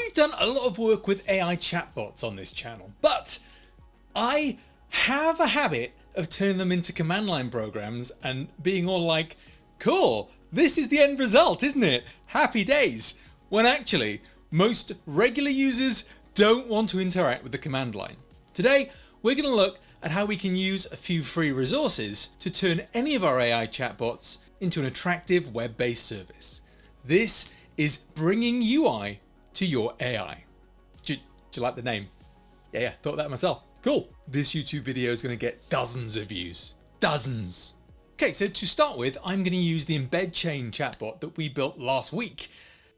We've done a lot of work with AI chatbots on this channel, but I have a habit of turning them into command line programs and being all like, cool, this is the end result, isn't it? Happy days. When actually, most regular users don't want to interact with the command line. Today, we're going to look at how we can use a few free resources to turn any of our AI chatbots into an attractive web-based service. This is bringing UI to your AI. Do you like the name? Yeah, thought that myself. Cool. This YouTube video is going to get dozens of views. Dozens. Okay, so to start with, I'm going to use the embed chain chatbot that we built last week.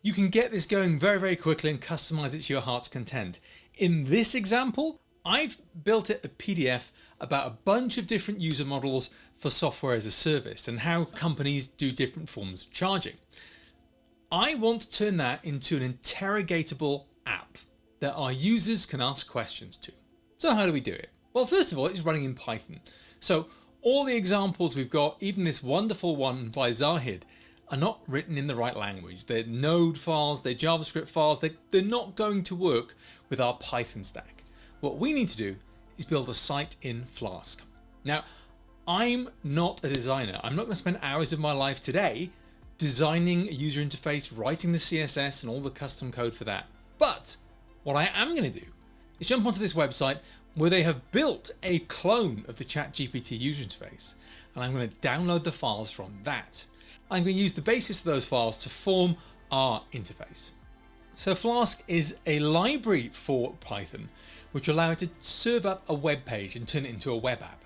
You can get this going very, very quickly and customize it to your heart's content. In this example, I've built it a PDF about a bunch of different user models for software as a service and how companies do different forms of charging. I want to turn that into an interrogatable app that our users can ask questions to. So how do we do it? Well, first of all, it's running in Python. So all the examples we've got, even this wonderful one by Zahid, are not written in the right language. They're Node files, they're JavaScript files, they're not going to work with our Python stack. What we need to do is build a site in Flask. Now, I'm not a designer. I'm not going to spend hours of my life today designing a user interface, writing the CSS and all the custom code for that. But what I am going to do is jump onto this website where they have built a clone of the ChatGPT user interface, and I'm going to download the files from that. I'm going to use the basis of those files to form our interface. So Flask is a library for Python which will allow it to serve up a web page and turn it into a web app.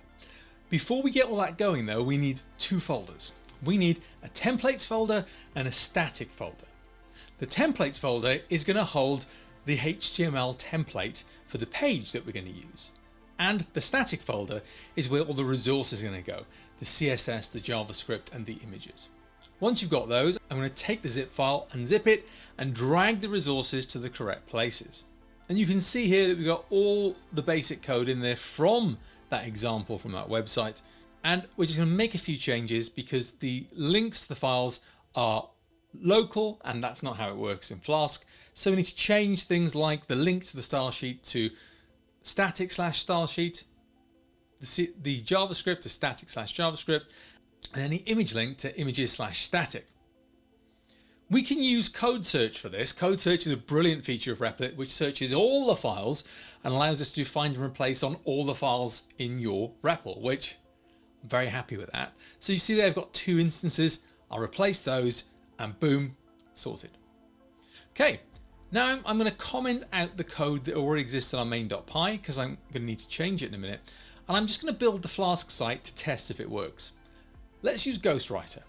Before we get all that going though, we need two folders. We need a templates folder and a static folder. The templates folder is going to hold the HTML template for the page that we're going to use. And the static folder is where all the resources are going to go, the CSS, the JavaScript and the images. Once you've got those, I'm going to take the zip file, unzip it and drag the resources to the correct places. And you can see here that we've got all the basic code in there from that example from that website. And we're just going to make a few changes because the links to the files are local and that's not how it works in Flask. So we need to change things like the link to the style sheet to static/style sheet, the JavaScript to static/JavaScript, and then the image link to images/static. We can use code search for this. Code search is a brilliant feature of Replit which searches all the files and allows us to find and replace on all the files in your REPL, which I'm very happy with that. So you see there I've got two instances. I'll replace those and boom, sorted. Okay, now I'm going to comment out the code that already exists on our main.py because I'm going to need to change it in a minute. And I'm just going to build the Flask site to test if it works. Let's use Ghostwriter.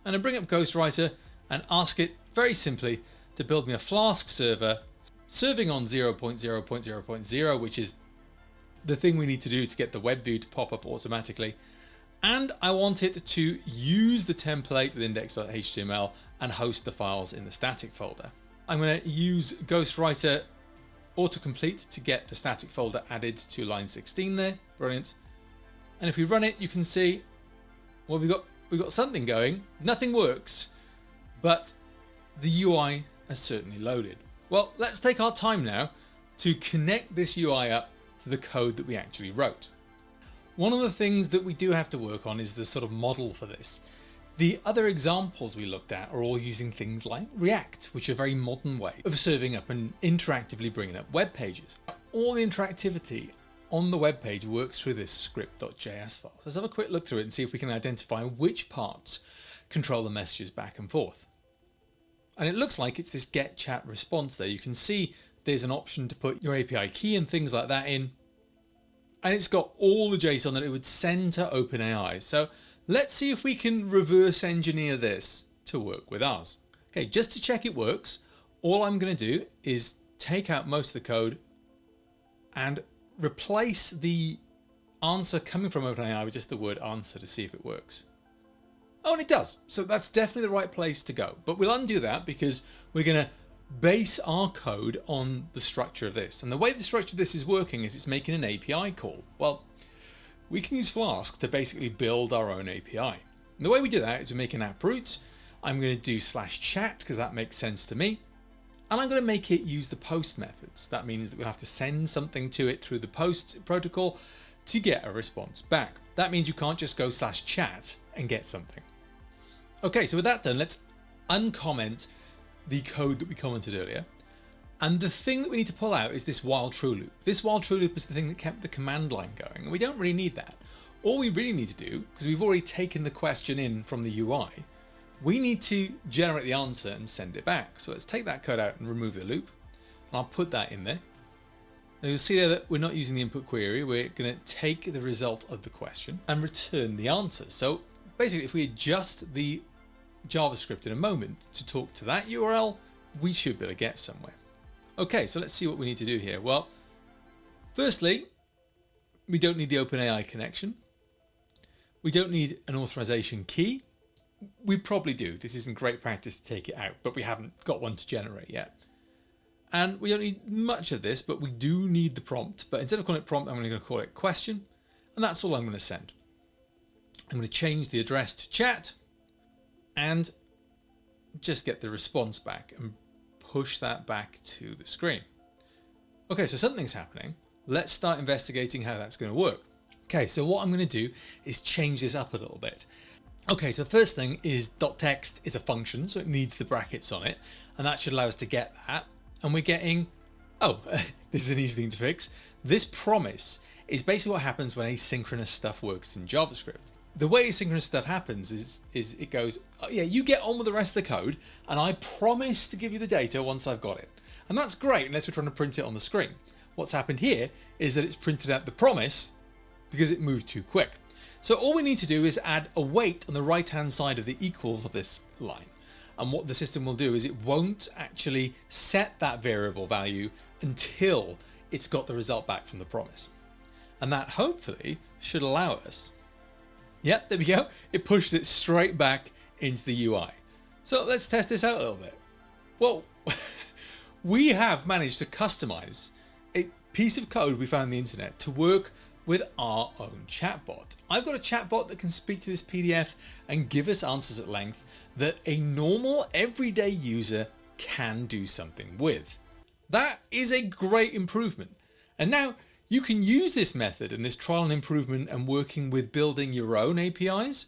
And I bring up Ghostwriter and ask it very simply to build me a Flask server serving on 0.0.0.0, which is the thing we need to do to get the web view to pop up automatically. And I want it to use the template with index.html and host the files in the static folder. I'm going to use Ghostwriter autocomplete to get the static folder added to line 16 there. Brilliant. And if we run it, you can see, well, we've got something going. Nothing works, but the UI has certainly loaded. Well, let's take our time now to connect this UI up to the code that we actually wrote. One of the things that we do have to work on is the sort of model for this. The other examples we looked at are all using things like React, which are a very modern way of serving up and interactively bringing up web pages. All the interactivity on the web page works through this script.js file. Let's have a quick look through it and see if we can identify which parts control the messages back and forth. And it looks like it's this get chat response there. You can see there's an option to put your API key and things like that in. And it's got all the JSON that it would send to OpenAI. So let's see if we can reverse engineer this to work with ours. Okay, just to check it works, all I'm going to do is take out most of the code and replace the answer coming from OpenAI with just the word answer to see if it works. Oh, and it does. So that's definitely the right place to go. But we'll undo that because we're going to base our code on the structure of this. And the way the structure of this is working is it's making an API call. Well, we can use Flask to basically build our own API. And the way we do that is we make an app root. I'm going to do /chat because that makes sense to me. And I'm going to make it use the post methods. That means that we'll have to send something to it through the post protocol to get a response back. That means you can't just go /chat and get something. Okay, so with that done, let's uncomment the code that we commented earlier. And the thing that we need to pull out is this while true loop. This while true loop is the thing that kept the command line going, and we don't really need that. All we really need to do, because we've already taken the question in from the UI, we need to generate the answer and send it back. So let's take that code out and remove the loop. And I'll put that in there. And you'll see there that we're not using the input query. We're going to take the result of the question and return the answer. So basically, if we adjust the JavaScript in a moment to talk to that URL, we should be able to get somewhere. Okay, so let's see what we need to do here. Well, firstly, we don't need the OpenAI connection. We don't need an authorization key. We probably do. This isn't great practice to take it out, but we haven't got one to generate yet. And we don't need much of this, but we do need the prompt. But instead of calling it prompt, I'm going to call it question. And that's all I'm going to send. I'm going to change the address to chat and just get the response back and push that back to the screen. Okay, so something's happening. Let's start investigating how that's going to work. Okay, so what I'm going to do is change this up a little bit. Okay, so first thing is .text is a function, so it needs the brackets on it, and that should allow us to get that. And we're getting, oh, this is an easy thing to fix. This promise is basically what happens when asynchronous stuff works in JavaScript. The way asynchronous stuff happens is it goes, oh, yeah, you get on with the rest of the code, and I promise to give you the data once I've got it. And that's great unless we're trying to print it on the screen. What's happened here is that it's printed out the promise because it moved too quick. So all we need to do is add a wait on the right hand side of the equals of this line. And what the system will do is it won't actually set that variable value until it's got the result back from the promise. And that hopefully should allow us. Yep, there we go. It pushes it straight back into the UI. So let's test this out a little bit. Well, we have managed to customize a piece of code we found on the internet to work with our own chatbot. I've got a chatbot that can speak to this PDF and give us answers at length that a normal everyday user can do something with. That is a great improvement. And now you can use this method and this trial and improvement and working with building your own APIs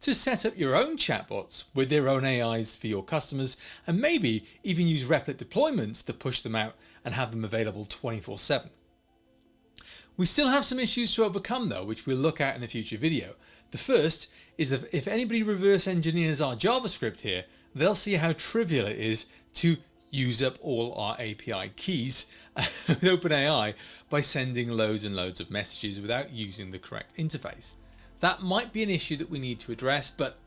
to set up your own chatbots with their own AIs for your customers, and maybe even use Replit deployments to push them out and have them available 24/7. We still have some issues to overcome though, which we'll look at in a future video. The first is that if anybody reverse engineers our JavaScript here, they'll see how trivial it is to use up all our API keys with OpenAI by sending loads and loads of messages without using the correct interface. That might be an issue that we need to address, but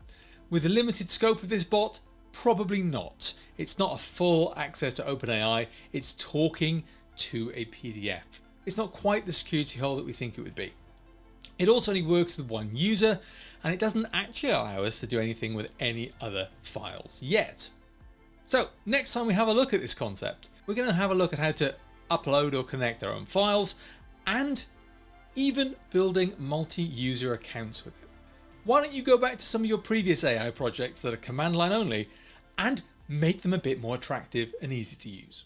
with the limited scope of this bot, probably not. It's not a full access to OpenAI, it's talking to a PDF. It's not quite the security hole that we think it would be. It also only works with one user, and it doesn't actually allow us to do anything with any other files yet. So next time we have a look at this concept, we're going to have a look at how to upload or connect our own files and even building multi-user accounts with it. Why don't you go back to some of your previous AI projects that are command line only and make them a bit more attractive and easy to use.